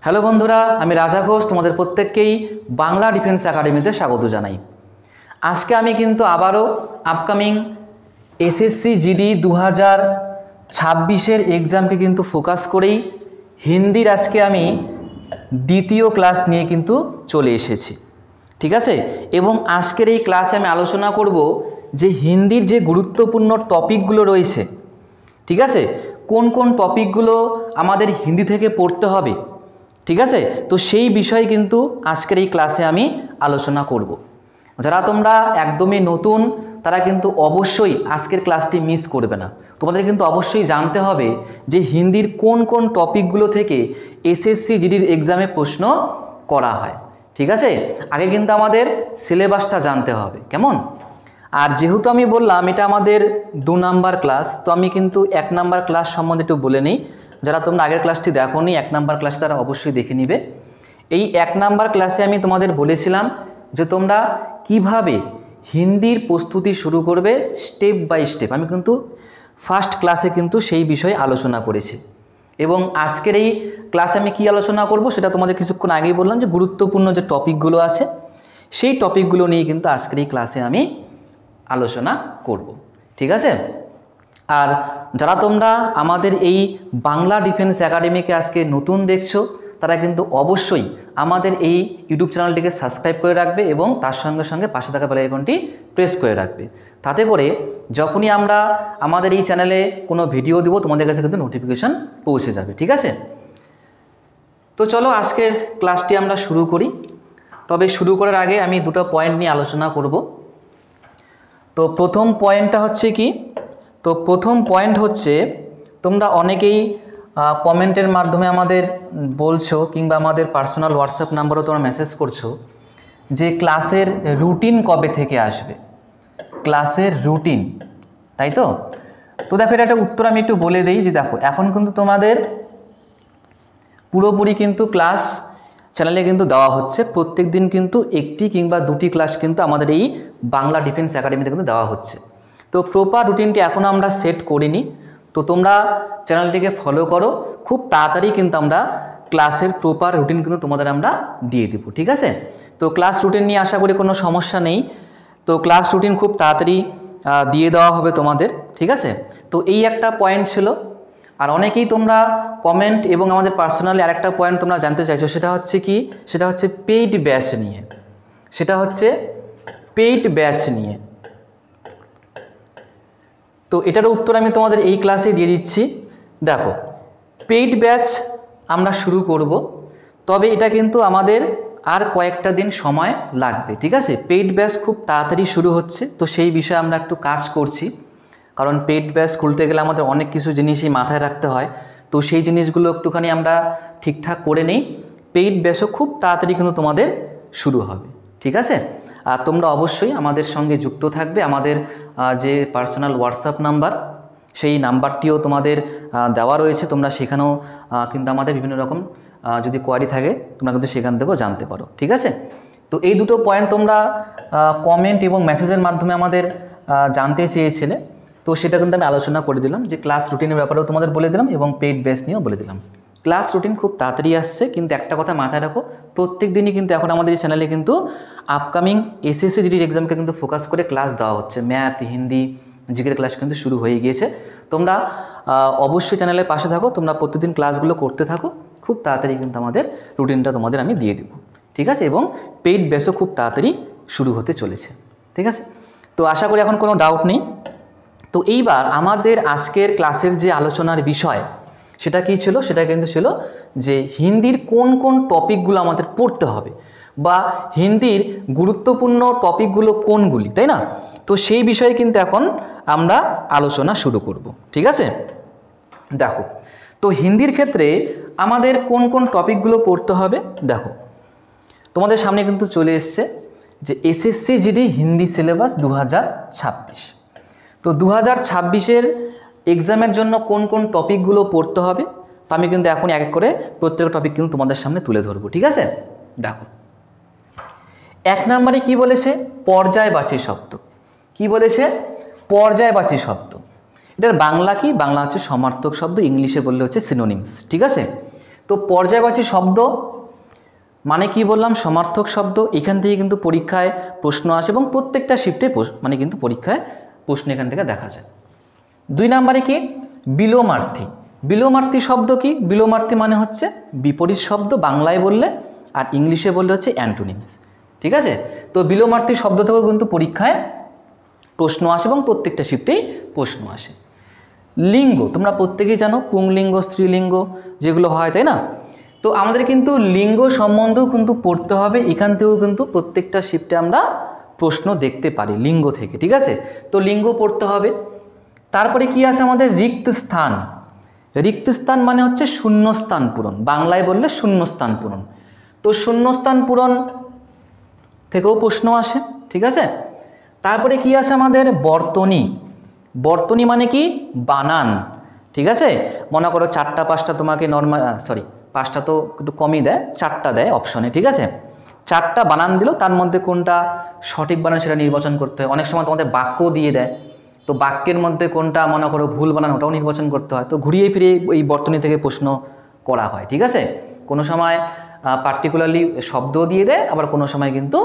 Hello বন্ধুরা, আমি রাজা ঘোষ তোমাদের প্রত্যেককেই বাংলা ডিফেন্স একাডেমিতে স্বাগত জানাই। আজকে আমি কিন্তু আবারও আপকামিং এসএসসি জিডি 2026-এর এক্সামকে কিন্তু ফোকাস করেই হিন্দির আজকে আমি দ্বিতীয় ক্লাস নিয়ে কিন্তু চলে এসেছি, ঠিক আছে। এবং আজকের এই ক্লাসে আমি আলোচনা করব যে হিন্দির যে গুরুত্বপূর্ণ টপিকগুলো রয়েছে, ঠিক আছে, কোন কোন টপিকগুলো আমাদের হিন্দি থেকে পড়তে হবে, ঠিক আছে। তো সেই বিষয়ে কিন্তু আজকের এই ক্লাসে আমি আলোচনা করব। যারা তোমরা একদমই নতুন তারা কিন্তু অবশ্যই আজকের ক্লাসটি মিস করবে না। তোমাদের কিন্তু অবশ্যই জানতে হবে যে হিন্দির কোন কোন টপিকগুলো থেকে এসএসসি জিডির এক্সামে প্রশ্ন করা হয়, ঠিক আছে। আগে কিন্তু আমাদের সিলেবাসটা জানতে হবে, কেমন। আর যেহেতু আমি বললাম এটা আমাদের 2 নাম্বার ক্লাস, তো আমি কিন্তু 1 নাম্বার ক্লাস সম্বন্ধে একটু বলে নিই। যারা তোমরা আগের ক্লাসটি দেখোনি 1 নাম্বার ক্লাস তারা অবশ্যই দেখে নিবে। এই 1 নাম্বার ক্লাসে আমি তোমাদের বলেছিলাম যে তোমরা কিভাবে হিন্দির প্রস্তুতি শুরু করবে স্টেপ বাই স্টেপ। আমি কিন্তু ফার্স্ট ক্লাসে কিন্তু সেই বিষয়ে আলোচনা করেছি। এবং আজকের এই ক্লাসে আমি কি আলোচনা করব সেটা তোমাদের কিছুক্ষণ আগেই বললাম যে গুরুত্বপূর্ণ যে টপিকগুলো আছে সেই টপিকগুলো নিয়ে কিন্তু আজকের এই ক্লাসে আমি আলোচনা করব, ঠিক আছে। আর যারা তোমরা আমাদের এই বাংলা ডিফেন্স একাডেমিকে আজকে নতুন দেখছো তারা কিন্তু অবশ্যই আমাদের এই ইউটিউব চ্যানেলটিকে সাবস্ক্রাইব করে রাখবে এবং তার সঙ্গে সঙ্গে পাশে থাকা বেল আইকনটি প্রেস করে রাখবে। তাতে করে যখনই আমরা আমাদের এই চ্যানেলে কোনো ভিডিও দেব তোমাদের কাছে কিন্তু নোটিফিকেশান পৌঁছে যাবে, ঠিক আছে। তো চলো আজকের ক্লাসটি আমরা শুরু করি। তবে শুরু করার আগে আমি দুটো পয়েন্ট নিয়ে আলোচনা করব। তো প্রথম পয়েন্টটা হচ্ছে কি, তো প্রথম পয়েন্ট হচ্ছে তোমরা অনেকেই কমেন্টের মাধ্যমে আমাদের বলছো কিংবা আমাদের পার্সোনাল হোয়াটসঅ্যাপ নাম্বারও তোমরা মেসেজ করছো যে ক্লাসের রুটিন কবে থেকে আসবে, ক্লাসের রুটিন, তাই তো। তো দেখো এটা একটা উত্তর আমি একটু বলে দিই যে দেখো এখন কিন্তু তোমাদের পুরোপুরি কিন্তু ক্লাস চ্যানেলে কিন্তু দেওয়া হচ্ছে। প্রত্যেক দিন কিন্তু একটি কিংবা দুটি ক্লাস কিন্তু আমাদের এই বাংলা ডিফেন্স একাডেমিতে কিন্তু দেওয়া হচ্ছে। তো প্রপার রুটিনটি এখনও আমরা সেট করিনি, তো তোমরা চ্যানেলটিকে ফলো করো। খুব তাড়াতাড়ি কিন্তু আমরা ক্লাসের প্রপার রুটিন কিন্তু তোমাদের আমরা দিয়ে দেবো, ঠিক আছে। তো ক্লাস রুটিন নিয়ে আশা করি কোনো সমস্যা নেই। তো ক্লাস রুটিন খুব তাড়াতাড়ি দিয়ে দেওয়া হবে তোমাদের, ঠিক আছে। তো এই একটা পয়েন্ট ছিল। আর অনেকেই তোমরা কমেন্ট এবং আমাদের পার্সোনালি আরেকটা পয়েন্ট তোমরা জানতে চাইছো, সেটা হচ্ছে কি, সেটা হচ্ছে পেইড ব্যাচ নিয়ে, সেটা হচ্ছে পেইড ব্যাচ নিয়ে। তো এটার উত্তর আমি তোমাদের এই ক্লাসে দিয়ে দিচ্ছি। দেখো পেইড ব্যাচ আমরা শুরু করব, তবে এটা কিন্তু আমাদের আর কয়েকটা দিন সময় লাগবে, ঠিক আছে। পেইড ব্যাচ খুব তাড়াতাড়ি শুরু হচ্ছে, তো সেই বিষয়ে আমরা একটু কাজ করছি। কারণ পেইড ব্যাচ খুলতে গেলে আমাদের অনেক কিছু জিনিসই মাথায় রাখতে হয়, তো সেই জিনিসগুলো একটুখানি আমরা ঠিকঠাক করে নিই। পেইড ব্যাচও খুব তাড়াতাড়ি কিন্তু তোমাদের শুরু হবে, ঠিক আছে। আর তোমরা অবশ্যই আমাদের সঙ্গে যুক্ত থাকবে। আমাদের যে পার্সোনাল হোয়াটসঅ্যাপ নাম্বার সেই নাম্বারটিও তোমাদের দেওয়া রয়েছে, তোমরা সেখানেও কিন্তু আমাদের বিভিন্ন রকম যদি কোয়ারি থাকে তোমরা কিন্তু সেখান থেকেও জানতে পারো, ঠিক আছে। তো এই দুটো পয়েন্ট তোমরা কমেন্ট এবং মেসেজের মাধ্যমে আমাদের জানতে চেয়েছিলে, তো সেটা কিন্তু আমি আলোচনা করে দিলাম যে ক্লাস রুটিনের ব্যাপারেও তোমাদের বলে দিলাম এবং পেইড ব্যাচ নিয়েও বলে দিলাম। ক্লাস রুটিন খুব তাড়াতাড়ি আসছে, কিন্তু একটা কথা মাথায় রাখো, প্রত্যেক দিনই কিন্তু এখন আমাদের এই চ্যানেলে কিন্তু আপকামিং এসএসসি জিডির এক্সামকে কিন্তু ফোকাস করে ক্লাস দেওয়া হচ্ছে। ম্যাথ, হিন্দি, জিকের ক্লাস কিন্তু শুরু হয়ে গিয়েছে। তোমরা অবশ্যই চ্যানেলের পাশে থাকো, তোমরা প্রতিদিন ক্লাসগুলো করতে থাকো। খুব তাড়াতাড়ি কিন্তু আমাদের রুটিনটা তোমাদের আমি দিয়ে দেবো, ঠিক আছে। এবং পেইড ব্যাচও খুব তাড়াতাড়ি শুরু হতে চলেছে, ঠিক আছে। তো আশা করি এখন কোনো ডাউট নেই। তো এইবার আমাদের আজকের ক্লাসের যে আলোচনার বিষয় সেটা কী ছিল, সেটা কিন্তু ছিল যে হিন্দির কোন কোন টপিকগুলো আমাদের পড়তে হবে বা হিন্দির গুরুত্বপূর্ণ টপিকগুলো কোনগুলি, তাই না। তো সেই বিষয়ে কিন্তু এখন আমরা আলোচনা শুরু করব, ঠিক আছে। দেখো তো হিন্দির ক্ষেত্রে আমাদের কোন কোন টপিকগুলো পড়তে হবে, দেখো তোমাদের সামনে কিন্তু চলে এসছে যে এসএসসি জিডি হিন্দি সিলেবাস 2026। তো 2026-এর এক্সামের জন্য কোন কোন টপিকগুলো পড়তে হবে, তো আমি কিন্তু এখন এক এক করে প্রত্যেকটা টপিক কিন্তু তোমাদের সামনে তুলে ধরবো, ঠিক আছে। দেখো 1 নম্বরে কি বলেছে, পর্যায়বাচী শব্দ। কি বলেছে, পর্যায়বাচী শব্দ। এটার বাংলা কি, বাংলা হচ্ছে সমার্থক শব্দ, ইংলিশে বললে হচ্ছে সিনোনিমস, ঠিক আছে। তো পর্যায়বাচী শব্দ মানে কি বললাম, সমার্থক শব্দ। এখান থেকে কিন্তু পরীক্ষায় প্রশ্ন আসে এবং প্রত্যেকটা শিফটে মানে কিন্তু পরীক্ষায় প্রশ্ন এখান থেকে দেখা যায়। 2 নম্বরে কি, বিলোমার্থী। বিলোমার্থী শব্দ কি? বিলোমার্থী মানে হচ্ছে বিপরীত শব্দ বাংলায় বললে, আর ইংলিশে বললে হচ্ছে অ্যান্টোনিমস। ঠিক আছে, তো বিলোমার্থী শব্দ থেকেও কিন্তু পরীক্ষায় প্রশ্ন আসে এবং প্রত্যেকটা শিফটেই প্রশ্ন আসে। লিঙ্গ তোমরা প্রত্যেকেই জানো, পুংলিঙ্গ, স্ত্রীলিঙ্গ যেগুলো হয়, তাই না? তো আমাদের কিন্তু লিঙ্গ সম্বন্ধেও কিন্তু পড়তে হবে। এখান থেকেও কিন্তু প্রত্যেকটা শিফটে আমরা প্রশ্ন দেখতে পারি লিঙ্গ থেকে। ঠিক আছে, তো লিঙ্গ পড়তে হবে। তারপরে কি আছে আমাদের, রিক্ত স্থান। রিক্ত স্থান মানে হচ্ছে শূন্যস্থান পূরণ, বাংলায় বললে শূন্যস্থান পূরণ। তো শূন্যস্থান পূরণ থেকেও প্রশ্ন আসে। ঠিক আছে, তারপরে কি আছে আমাদের, বর্তনী। বর্তনী মানে কি, বানান। ঠিক আছে, মনে করো 4টা 5টা তোমাকে নর্মাল, 5টা তো একটু কমই দেয়, 4টা দেয় অপশনে। ঠিক আছে, 4টা বানান দিল, তার মধ্যে কোনটা সঠিক বানান সেটা নির্বাচন করতে হয়। অনেক সময় তোমাদের বাক্যও দিয়ে দেয়, তো বাক্যের মধ্যে কোনটা মনে করো ভুল বানান ওটাও নির্বাচন করতে হয়। তো ঘুরিয়ে ফিরিয়ে এই বর্তনী থেকে প্রশ্ন করা হয়। ঠিক আছে, কোনো সময় পার্টিকুলারলি শব্দও দিয়ে দেয়, আবার কোনো সময় কিন্তু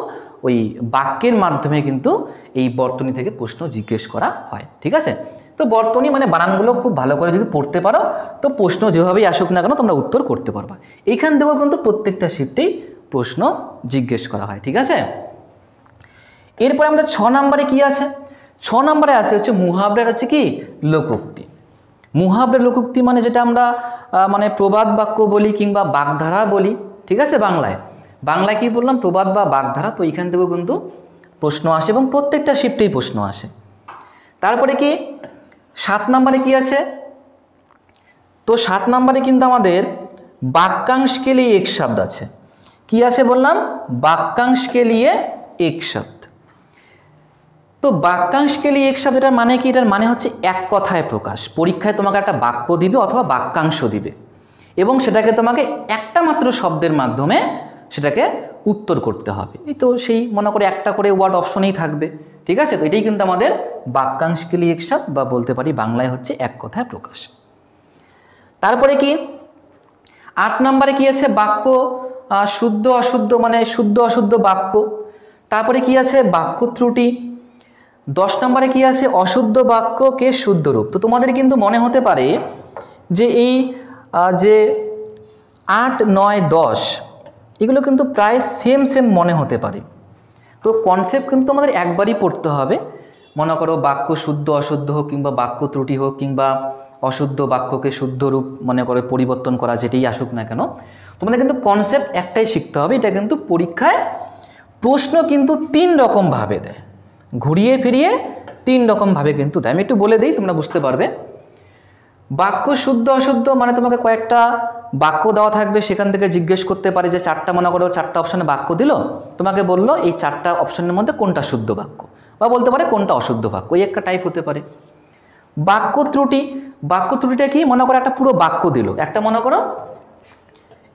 ওই বাক্যের মাধ্যমে কিন্তু এই বর্তনী থেকে প্রশ্ন জিজ্ঞেস করা হয়। ঠিক আছে, তো বর্তনী মানে বানানগুলো খুব ভালো করে যদি পড়তে পারো, তো প্রশ্ন যেভাবেই আসুক না কেন তোমরা উত্তর করতে পারবা। এইখান থেকেও কিন্তু প্রত্যেকটা শিফটেই প্রশ্ন জিজ্ঞেস করা হয়। ঠিক আছে, এরপরে আমাদের 6 নম্বরে কি আছে, 6 নম্বরে আছে হচ্ছে মুহাবরার হচ্ছে কি, লোকোক্তি। মুহাবরার লোকোক্তি মানে যেটা আমরা মানে প্রবাদ বাক্য বলি কিংবা বাগধারা বলি। ঠিক আছে, বাংলায় কি বললাম, প্রবাদ বা বাগধারা। তো এইখান থেকেও কিন্তু প্রশ্ন আসে এবং প্রত্যেকটা শিফটেই প্রশ্ন আসে। তারপরে কি 7 নম্বরে কি আছে, তো 7 নম্বরে কিন্তু আমাদের বাক্যাংশকে লিয়ে এক শব্দ আছে। কি আছে বললাম, বাক্যাংশকে লিয়ে এক শব্দ। তো বাক্যাংশকে লিয়ে এক শব্দটার মানে কি, এটার মানে হচ্ছে এক কথায় প্রকাশ। পরীক্ষায় তোমাকে একটা বাক্য দিবে অথবা বাক্যাংশ দিবে এবং সেটাকে তোমাকে একটা মাত্র শব্দের মাধ্যমে সেটাকে উত্তর করতে হবে। এই তো সেই মনে করে একটা করে ওয়ার্ড অপশনেই থাকবে। ঠিক আছে, তো এটাই কিন্তু আমাদের বাক্যাংশকে লিয়ে এক শব্দ, বা বলতে পারি বাংলায় হচ্ছে এক কথায় প্রকাশ। তারপরে কি 8 নম্বরে কি আছে, বাক্য শুদ্ধ অশুদ্ধ মানে শুদ্ধ অশুদ্ধ বাক্য। তারপরে কি আছে, বাক্য ত্রুটি। 10 নম্বরে কি আছে, অশুদ্ধ বাক্যকে শুদ্ধ রূপ। তো তোমাদের কিন্তু মনে হতে পারে যে এই যে 8, 9, 10 এগুলো কিন্তু প্রায় সেম মনে হতে পারে। তো কনসেপ্ট কিন্তু তোমাদের একবারই পড়তে হবে। মনে করো বাক্য শুদ্ধ অশুদ্ধ হোক কিংবা বাক্য ত্রুটি হোক কিংবা অশুদ্ধ বাক্যকে শুদ্ধ রূপ মনে করে পরিবর্তন করা, যেটাই আসুক না কেন, তোমাদের কিন্তু কনসেপ্ট একটাই শিখতে হবে। এটা কিন্তু পরীক্ষায় প্রশ্ন কিন্তু 3 রকমভাবে দেয়, ঘুরিয়ে ফিরিয়ে 3 রকমভাবে কিন্তু দেয়। আমি একটু বলে দিই, তোমরা বুঝতে পারবে। বাক্য শুদ্ধ অশুদ্ধ মানে তোমাকে কয়েকটা বাক্য দেওয়া থাকবে, সেখান থেকে জিজ্ঞেস করতে পারে যে 4টা মনে করো 4টা অপশানে বাক্য দিল, তোমাকে বললো এই 4টা অপশানের মধ্যে কোনটা শুদ্ধ বাক্য, বা বলতে পারে কোনটা অশুদ্ধ বাক্য। এই একটা টাইপ হতে পারে। বাক্য ত্রুটি, বাক্য ত্রুটিটা কি, মনে করো একটা পুরো বাক্য দিল, একটা মনে করো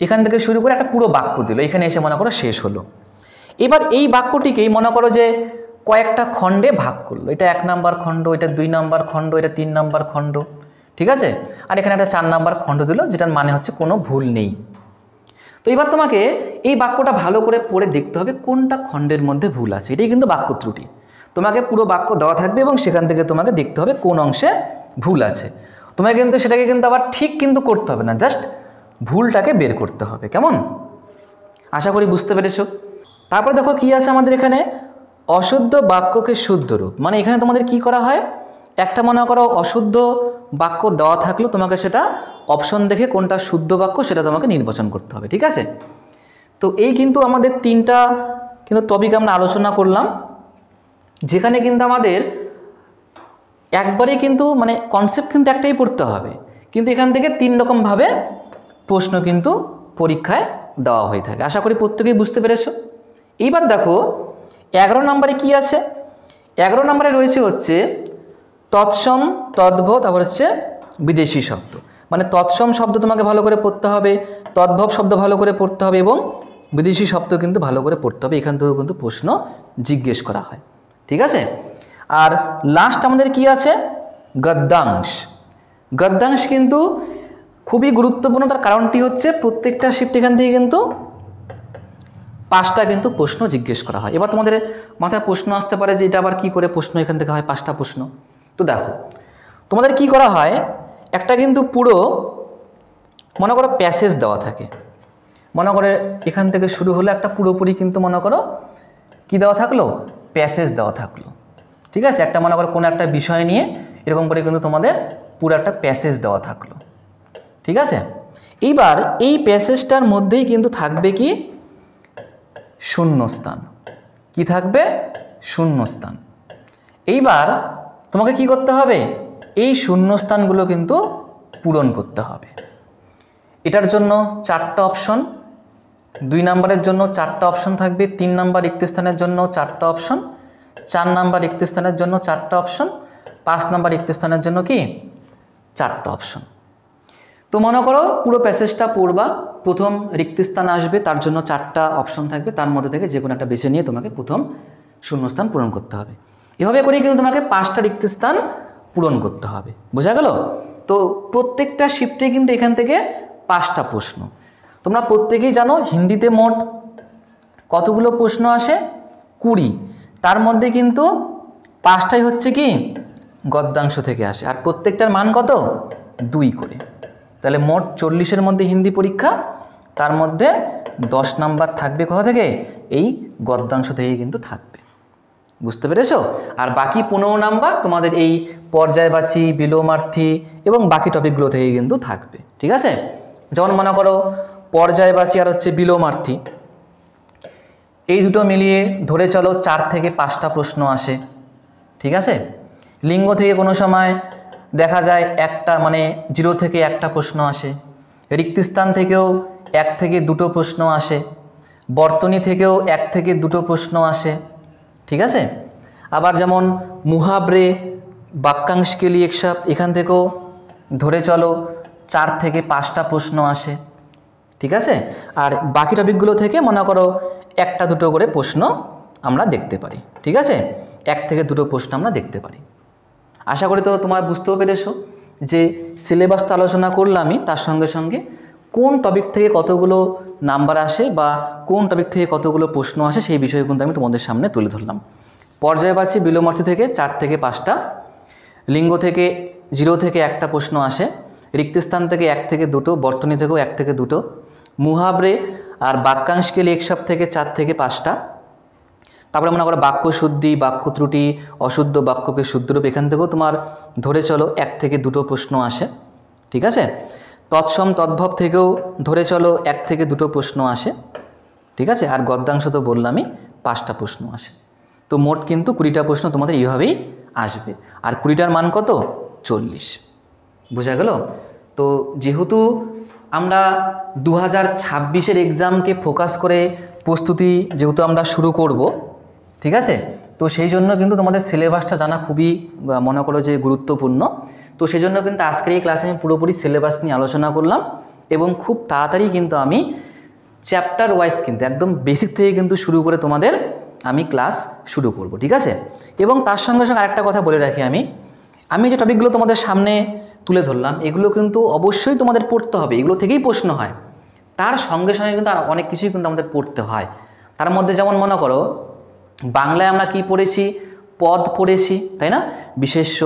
এখান থেকে শুরু করে একটা পুরো বাক্য দিল, এখানে এসে মনে করো শেষ হলো। এবার এই বাক্যটিকেই মনে করো যে কয়েকটা খণ্ডে ভাগ করলো, এটা 1 নম্বর খণ্ড, এটা 2 নম্বর খণ্ড, এটা 3 নম্বর খণ্ড। ঠিক আছে, আর এখানে একটা 4 নম্বর খণ্ড দিল, যেটার মানে হচ্ছে কোনো ভুল নেই। তো এবার তোমাকে এই বাক্যটা ভালো করে পড়ে দেখতে হবে কোনটা খণ্ডের মধ্যে ভুল আছে। এটাই কিন্তু বাক্য ত্রুটি। তোমাকে পুরো বাক্য দেওয়া থাকবে এবং সেখান থেকে তোমাকে দেখতে হবে কোন অংশে ভুল আছে। তোমাকে কিন্তু সেটাকে কিন্তু আবার ঠিক কিন্তু করতে হবে না, জাস্ট ভুলটাকে বের করতে হবে। কেমন, আশা করি বুঝতে পেরেছো। তারপরে দেখো কি আছে আমাদের এখানে, অশুদ্ধ বাক্যকে শুদ্ধ রূপ। মানে এখানে তোমাদের কি করা হয়, একটা মনে করো অশুদ্ধ বাক্য দেওয়া থাকলো, তোমাকে সেটা অপশন দেখে কোনটা শুদ্ধ বাক্য সেটা তোমাকে নির্বাচন করতে হবে। ঠিক আছে, তো এই কিন্তু আমাদের 3টা কিন্তু টপিক আমরা আলোচনা করলাম, যেখানে কিন্তু আমাদের একবারেই কিন্তু মানে কনসেপ্ট কিন্তু একটাই পড়তে হবে, কিন্তু এখান থেকে 3 রকমভাবে প্রশ্ন কিন্তু পরীক্ষায় দেওয়া হয়ে থাকে। আশা করি প্রত্যেকেই বুঝতে পেরেছো। এইবার দেখো 11 নম্বরে কি আছে, 11 নম্বরে রয়েছে হচ্ছে তৎসম, তদ্ভব, তারপর হচ্ছে বিদেশি শব্দ। মানে তৎসম শব্দ তোমাকে ভালো করে পড়তে হবে, তদ্ভব শব্দ ভালো করে পড়তে হবে এবং বিদেশি শব্দ কিন্তু ভালো করে পড়তে হবে। এখান থেকেও কিন্তু প্রশ্ন জিজ্ঞেস করা হয়। ঠিক আছে, আর লাস্ট আমাদের কি আছে, গদ্যাংশ। গদ্যাংশ কিন্তু খুবই গুরুত্বপূর্ণ, তার কারণটি হচ্ছে প্রত্যেকটা শিফট এখান থেকে কিন্তু 5টা কিন্তু প্রশ্ন জিজ্ঞেস করা হয়। এবার তোমাদের মাথায় প্রশ্ন আসতে পারে যে এটা আবার কি করে প্রশ্ন এখান থেকে হয় 5টা প্রশ্ন। তো দেখো তোমাদের কি করা হয়, একটা কিন্তু পুরো মনে করো প্যাসেজ দেওয়া থাকে, মনে করে এখান থেকে শুরু হলো একটা পুরোপুরি কিন্তু মনে করো কি দেওয়া থাকলো, প্যাসেজ দেওয়া থাকলো। ঠিক আছে, একটা মনে করো কোনো একটা বিষয় নিয়ে এরকম করে কিন্তু তোমাদের পুরো একটা প্যাসেজ দেওয়া থাকলো। ঠিক আছে, এইবার এই প্যাসেজটার মধ্যেই কিন্তু থাকবে কি শূন্যস্থান। কি থাকবে? শূন্যস্থান। এইবার তোমাকে কি করতে হবে, এই শূন্যস্থানগুলো কিন্তু পূরণ করতে হবে। এটার জন্য 4টা অপশন, 2 নম্বরের জন্য 4টা অপশন থাকবে, 3 নম্বর রিক্ত স্থানের জন্য 4টা অপশন, 4 নম্বর রিক্ত স্থানের জন্য 4টা অপশন, 5 নম্বর রিক্ত স্থানের জন্য কি 4টা অপশন। তো মনে করো পুরো প্যাসেজটা পড়বা, প্রথম রিক্ত স্থান আসবে, তার জন্য 4টা অপশন থাকবে, তার মধ্যে থেকে যে কোনো একটা বেছে নিয়ে তোমাকে প্রথম শূন্যস্থান পূরণ করতে হবে। এভাবে করেই কিন্তু তোমাকে 5টা রিক্ত স্থান পূরণ করতে হবে। বোঝা গেল? তো প্রত্যেকটা শিফটে কিন্তু এখান থেকে 5টা প্রশ্ন। তোমরা প্রত্যেকেই জানো হিন্দিতে মোট কতগুলো প্রশ্ন আসে, 20। তার মধ্যে কিন্তু 5টাই হচ্ছে কি গদ্যাংশ থেকে আসে, আর প্রত্যেকটার মান কত 2 করে। তাহলে মোট 40-এর মধ্যে হিন্দি পরীক্ষা, তার মধ্যে 10 নাম্বার থাকবে কোথা থেকে, এই গদ্যাংশ থেকে কিন্তু থাকবে। বুঝতে পেরেছো? আর বাকি 15 নাম্বার তোমাদের এই পর্যায়বাচী, বিলোমার্থী এবং বাকি টপিকগুলো থেকে কিন্তু থাকবে। ঠিক আছে, যেমন মনে করো পর্যায়বাচী আর হচ্ছে বিলোমার্থী, এই দুটো মিলিয়ে ধরে চলো 4 থেকে 5টা প্রশ্ন আসে। ঠিক আছে, লিঙ্গ থেকে কোনো সময় দেখা যায় একটা মানে 0 থেকে 1টা প্রশ্ন আসে, রিক্তস্থান থেকেও 1 থেকে 2টো প্রশ্ন আসে, বর্তনী থেকেও 1 থেকে 2টো প্রশ্ন আসে। ঠিক আছে, আবার যেমন মুহাবরে, বাক্যাংশ কে লিয়ে একসব, এখান থেকেও ধরে চলো 4 থেকে 5টা প্রশ্ন আসে। ঠিক আছে, আর বাকি টপিকগুলো থেকে মনে করো 1টা 2টো করে প্রশ্ন আমরা দেখতে পারি। ঠিক আছে, 1 থেকে 2টো প্রশ্ন আমরা দেখতে পারি। আশা করি তো তোমরা বুঝতেও পেরেছো যে সিলেবাস তো আলোচনা করলামই, তার সঙ্গে সঙ্গে কোন টপিক থেকে কতগুলো নাম্বার আসে বা কোন টপিক থেকে কতগুলো প্রশ্ন আসে সেই বিষয়ে কিন্তু আমি তোমাদের সামনে তুলে ধরলাম। পর্যায়বাচী বিলোমার্থী থেকে 4 থেকে 5টা, লিঙ্গ থেকে 0 থেকে 1টা প্রশ্ন আসে, রিক্তস্থান থেকে 1 থেকে 2টো, বর্তনী থেকেও 1 থেকে 2টো, মুহাবরে আর বাক্যাংশকে লেখসব থেকে 4 থেকে 5টা, তারপরে মনে করো বাক্য শুদ্ধি, বাক্য ত্রুটি, অশুদ্ধ বাক্যকে শুদ্ধরূপ, এখান থেকেও তোমার ধরে চলো 1 থেকে 2টো প্রশ্ন আসে। ঠিক আছে, তৎসম তদ্ভব থেকেও ধরে চলো 1 থেকে 2টো প্রশ্ন আসে। ঠিক আছে, আর গদ্যাংশ তো বললামই 5টা প্রশ্ন আসে। তো মোট কিন্তু 20টা প্রশ্ন তোমাদের এইভাবেই আসবে, আর 20টার মান কত 40। বোঝা গেল? তো যেহেতু আমরা 2026-এর এক্সামকে ফোকাস করে প্রস্তুতি যেহেতু আমরা শুরু করব, ঠিক আছে, তো সেই জন্য কিন্তু তোমাদের সিলেবাসটা জানা খুবই মনে করো যে গুরুত্বপূর্ণ। তো সেই জন্য কিন্তু আজকের এই ক্লাসে আমি পুরোপুরি সিলেবাস নিয়ে আলোচনা করলাম, এবং খুব তাড়াতাড়ি কিন্তু আমি চ্যাপ্টার ওয়াইজ কিন্তু একদম বেসিক থেকে কিন্তু শুরু করে তোমাদের আমি ক্লাস শুরু করব। ঠিক আছে, এবং তার সঙ্গে সঙ্গে আরেকটা কথা বলে রাখি, আমি যে টপিকগুলো তোমাদের সামনে তুলে ধরলাম এগুলো কিন্তু অবশ্যই তোমাদের পড়তে হবে, এগুলো থেকেই প্রশ্ন হয়। তার সঙ্গে সঙ্গে কিন্তু আর অনেক কিছুই কিন্তু আমাদের পড়তে হয়। তার মধ্যে যেমন মনে করো বাংলায় আমরা কি পড়েছি, পদ পড়েছি, তাই না, বিশেষ্য,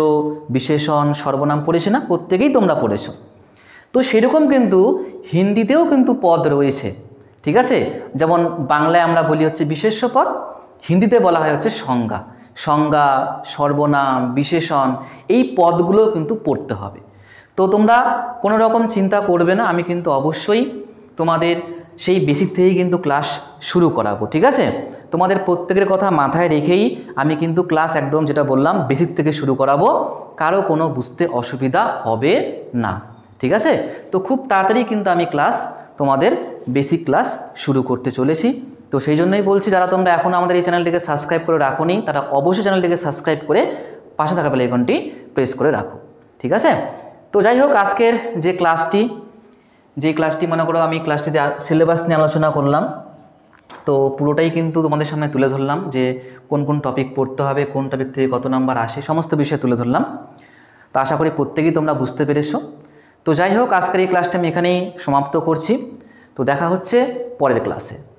বিশেষণ, সর্বনাম পড়েছি না, প্রত্যেকেই তোমরা পড়েছো। তো সেরকম কিন্তু হিন্দিতেও কিন্তু পদ রয়েছে। ঠিক আছে, যেমন বাংলায় আমরা বলি হচ্ছে বিশেষ্য পদ, হিন্দিতে বলা হয় হচ্ছে সংজ্ঞা। সংজ্ঞা, সর্বনাম, বিশেষণ, এই পদগুলো কিন্তু পড়তে হবে। তো তোমরা কোনো রকম চিন্তা করবে না, আমি কিন্তু অবশ্যই তোমাদের সেই বেসিক থেকেই কিন্তু ক্লাস শুরু করাবো। ঠিক আছে, তোমাদের প্রত্যেকের কথা মাথায় রেখেই আমি কিন্তু ক্লাস একদম যেটা বললাম বেসিক থেকে শুরু করাবো, কারো কোনো বুঝতে অসুবিধা হবে না। ঠিক আছে, তো খুব তাড়াতাড়ি কিন্তু আমি তোমাদের বেসিক ক্লাস শুরু করতে চলেছি। তো সেই জন্যই বলছি, যারা তোমরা এখন আমাদের এই চ্যানেলটিকে সাবস্ক্রাইব করে রাখোনি তারা অবশ্যই চ্যানেলটিকে সাবস্ক্রাইব করে পাশে থাকা বেল আইকনটি প্রেস করে রাখো। ঠিক আছে, তো যাই হোক, আজকের যে ক্লাসটি মনে করো আমি ক্লাসটিতে সিলেবাস নিয়ে আলোচনা করলাম, তো পুরোটাই কিন্তু তোমাদের সামনে তুলে ধরলাম যে কোন কোন টপিক পড়তে হবে, কোন টপিক থেকে কত নাম্বার আসে, সমস্ত বিষয় তুলে ধরলাম। তো আশা করি প্রত্যেকেই তোমরা বুঝতে পেরেছো। তো যাই হোক, আজকের এই ক্লাসটা আমি এখানেই সমাপ্ত করছি। তো দেখা হচ্ছে পরের ক্লাসে।